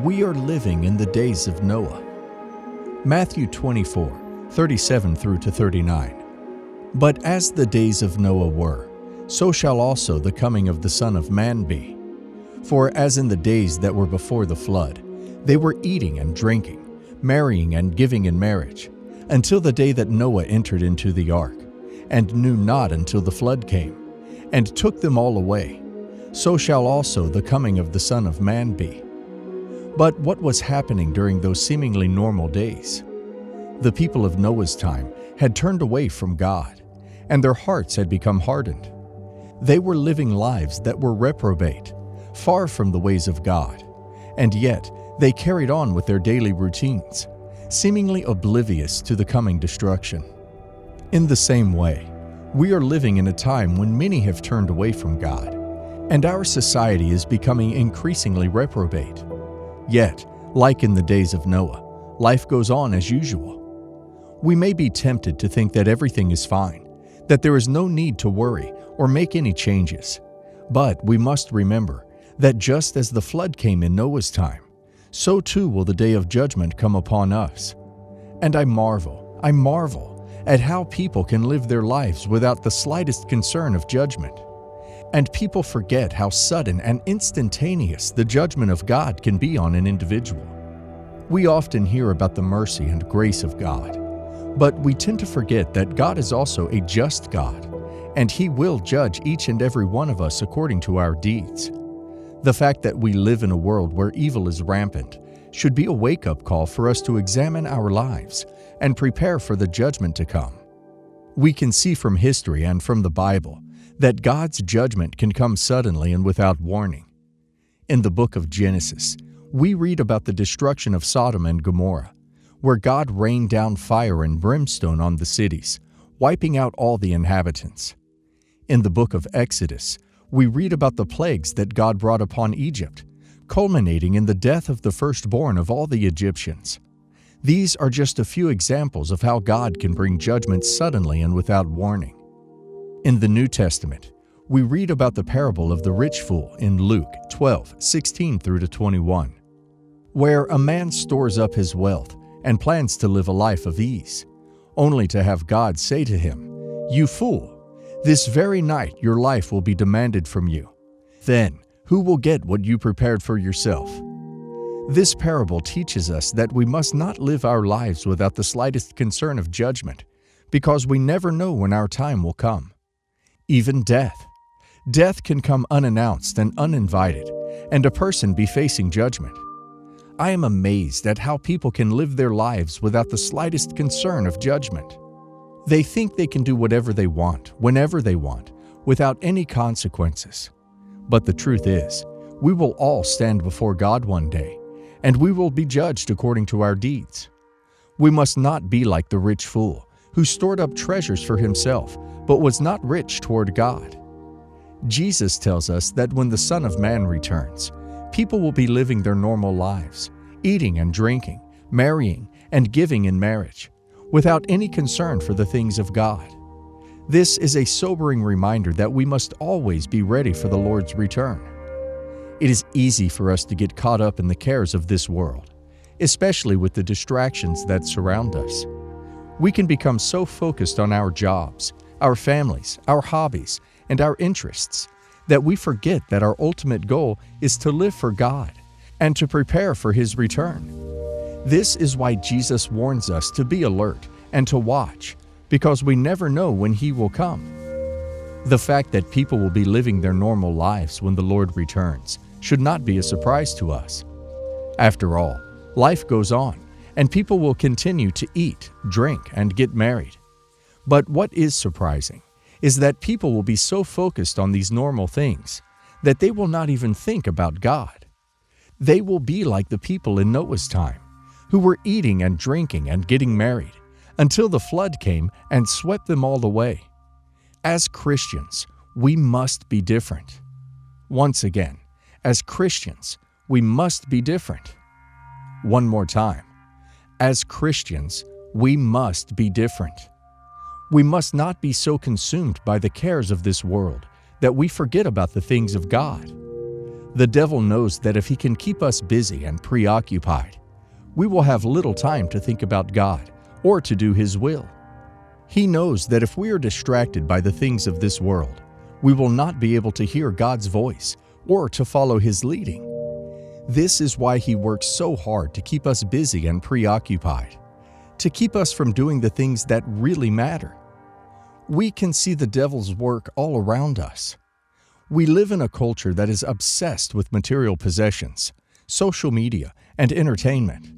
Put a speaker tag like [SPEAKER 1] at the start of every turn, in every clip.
[SPEAKER 1] We are living in the days of Noah. Matthew 24:37 through to 39. But as the days of Noah were, so shall also the coming of the Son of Man be. For as in the days that were before the flood, they were eating and drinking, marrying and giving in marriage, until the day that Noah entered into the ark, and knew not until the flood came, and took them all away. So shall also the coming of the Son of Man be. But what was happening during those seemingly normal days? The people of Noah's time had turned away from God, and their hearts had become hardened. They were living lives that were reprobate, far from the ways of God, and yet they carried on with their daily routines, seemingly oblivious to the coming destruction. In the same way, we are living in a time when many have turned away from God, and our society is becoming increasingly reprobate. Yet, like in the days of Noah, life goes on as usual. We may be tempted to think that everything is fine, that there is no need to worry or make any changes. But we must remember that just as the flood came in Noah's time, so too will the day of judgment come upon us. And I marvel at how people can live their lives without the slightest concern of judgment. And people forget how sudden and instantaneous the judgment of God can be on an individual. We often hear about the mercy and grace of God, but we tend to forget that God is also a just God, and He will judge each and every one of us according to our deeds. The fact that we live in a world where evil is rampant should be a wake-up call for us to examine our lives and prepare for the judgment to come. We can see from history and from the Bible that God's judgment can come suddenly and without warning. In the book of Genesis, we read about the destruction of Sodom and Gomorrah, where God rained down fire and brimstone on the cities, wiping out all the inhabitants. In the book of Exodus, we read about the plagues that God brought upon Egypt, culminating in the death of the firstborn of all the Egyptians. These are just a few examples of how God can bring judgment suddenly and without warning. In the New Testament, we read about the parable of the rich fool in Luke 12:16 through to 21, where a man stores up his wealth and plans to live a life of ease, only to have God say to him, "You fool, this very night your life will be demanded from you. Then who will get what you prepared for yourself?" This parable teaches us that we must not live our lives without the slightest concern of judgment, because we never know when our time will come. Even death. Death can come unannounced and uninvited, and a person be facing judgment. I am amazed at how people can live their lives without the slightest concern of judgment. They think they can do whatever they want, whenever they want, without any consequences. But the truth is, we will all stand before God one day, and we will be judged according to our deeds. We must not be like the rich fool, who stored up treasures for himself, but was not rich toward God. Jesus tells us that when the Son of Man returns, people will be living their normal lives, eating and drinking, marrying and giving in marriage, without any concern for the things of God. This is a sobering reminder that we must always be ready for the Lord's return. It is easy for us to get caught up in the cares of this world, especially with the distractions that surround us. We can become so focused on our jobs, our families, our hobbies, and our interests that we forget that our ultimate goal is to live for God and to prepare for His return. This is why Jesus warns us to be alert and to watch, because we never know when He will come. The fact that people will be living their normal lives when the Lord returns should not be a surprise to us. After all, life goes on, and people will continue to eat, drink, and get married. But what is surprising is that people will be so focused on these normal things that they will not even think about God. They will be like the people in Noah's time, who were eating and drinking and getting married until the flood came and swept them all away. As Christians, we must be different. Once again, as Christians, we must be different. One more time. As Christians, we must be different. We must not be so consumed by the cares of this world that we forget about the things of God. The devil knows that if he can keep us busy and preoccupied, we will have little time to think about God or to do His will. He knows that if we are distracted by the things of this world, we will not be able to hear God's voice or to follow His leading. This is why he works so hard to keep us busy and preoccupied, to keep us from doing the things that really matter. We can see the devil's work all around us. We live in a culture that is obsessed with material possessions, social media, and entertainment.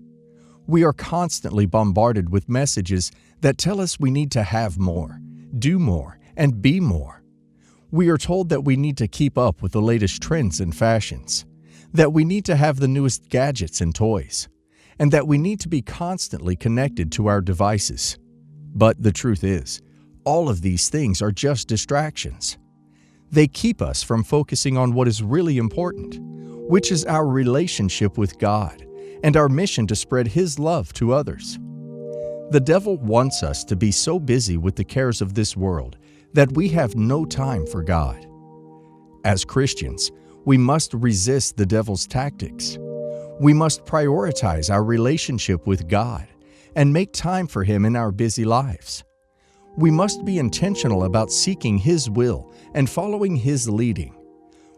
[SPEAKER 1] We are constantly bombarded with messages that tell us we need to have more, do more, and be more. We are told that we need to keep up with the latest trends and fashions, that we need to have the newest gadgets and toys, and that we need to be constantly connected to our devices. But the truth is, all of these things are just distractions. They keep us from focusing on what is really important, which is our relationship with God and our mission to spread His love to others. The devil wants us to be so busy with the cares of this world that we have no time for God. As Christians, we must resist the devil's tactics. We must prioritize our relationship with God and make time for Him in our busy lives. We must be intentional about seeking His will and following His leading.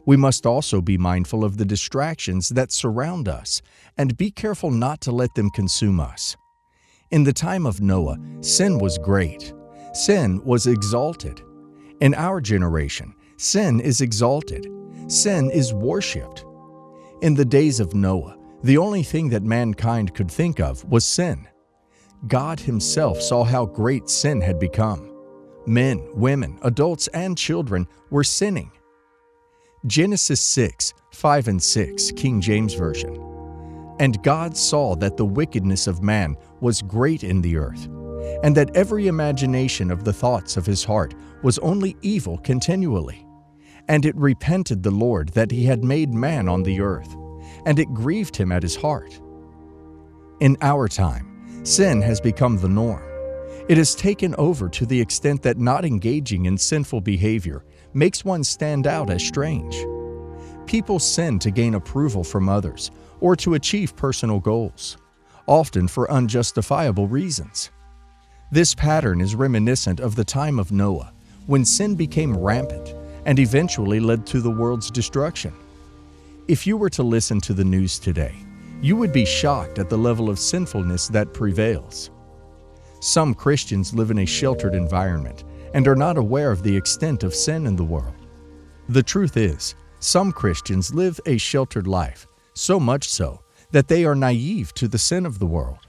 [SPEAKER 1] We must also be mindful of the distractions that surround us and be careful not to let them consume us. In the time of Noah, sin was great. Sin was exalted. In our generation, sin is exalted. Sin is worshipped. In the days of Noah, the only thing that mankind could think of was sin. God Himself saw how great sin had become. Men, women, adults, and children were sinning. Genesis 6:5 and 6, King James Version. And God saw that the wickedness of man was great in the earth, and that every imagination of the thoughts of his heart was only evil continually. And it repented the Lord that He had made man on the earth, and it grieved Him at His heart. In our time, sin has become the norm. It has taken over to the extent that not engaging in sinful behavior makes one stand out as strange. People sin to gain approval from others or to achieve personal goals, often for unjustifiable reasons. This pattern is reminiscent of the time of Noah, when sin became rampant and eventually led to the world's destruction. If you were to listen to the news today, you would be shocked at the level of sinfulness that prevails. Some Christians live in a sheltered environment and are not aware of the extent of sin in the world. The truth is, some Christians live a sheltered life, so much so that they are naive to the sin of the world.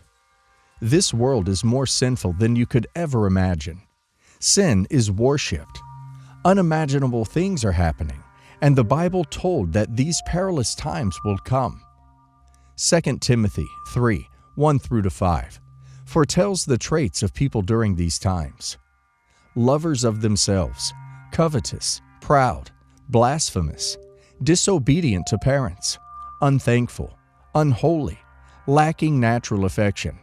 [SPEAKER 1] This world is more sinful than you could ever imagine. Sin is worshipped. Unimaginable things are happening, and the Bible told that these perilous times will come. 2 Timothy 3:1-5 foretells the traits of people during these times. Lovers of themselves, covetous, proud, blasphemous, disobedient to parents, unthankful, unholy, lacking natural affection,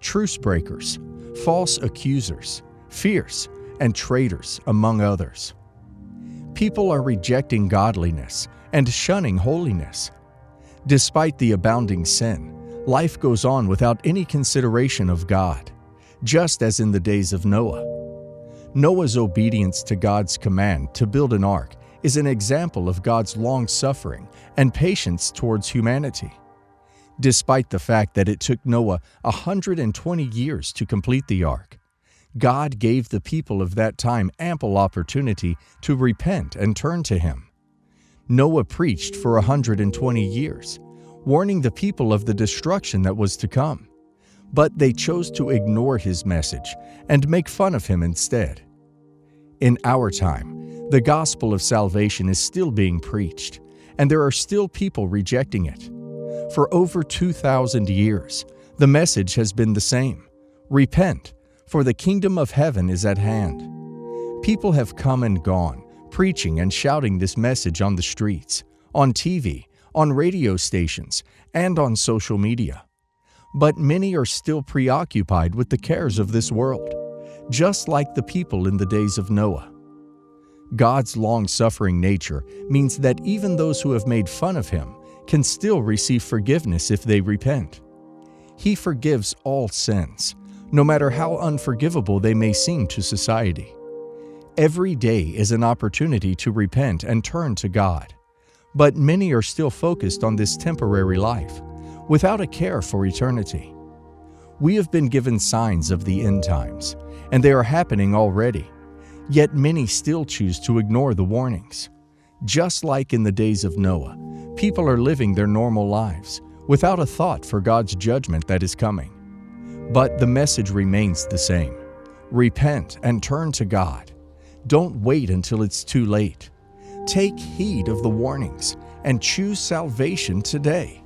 [SPEAKER 1] truce breakers, false accusers, fierce, and traitors, among others. People are rejecting godliness and shunning holiness. Despite the abounding sin, life goes on without any consideration of God, just as in the days of Noah. Noah's obedience to God's command to build an ark is an example of God's long-suffering and patience towards humanity. Despite the fact that it took Noah 120 years to complete the ark, God gave the people of that time ample opportunity to repent and turn to Him. Noah preached for 120 years, warning the people of the destruction that was to come. But they chose to ignore His message and make fun of Him instead. In our time, the gospel of salvation is still being preached, and there are still people rejecting it. For over 2,000 years, the message has been the same: repent, for the kingdom of heaven is at hand. People have come and gone, preaching and shouting this message on the streets, on TV, on radio stations, and on social media. But many are still preoccupied with the cares of this world, just like the people in the days of Noah. God's long-suffering nature means that even those who have made fun of Him can still receive forgiveness if they repent. He forgives all sins, no matter how unforgivable they may seem to society. Every day is an opportunity to repent and turn to God. But many are still focused on this temporary life, without a care for eternity. We have been given signs of the end times, and they are happening already. Yet many still choose to ignore the warnings. Just like in the days of Noah, people are living their normal lives, without a thought for God's judgment that is coming. But the message remains the same. Repent and turn to God. Don't wait until it's too late. Take heed of the warnings and choose salvation today.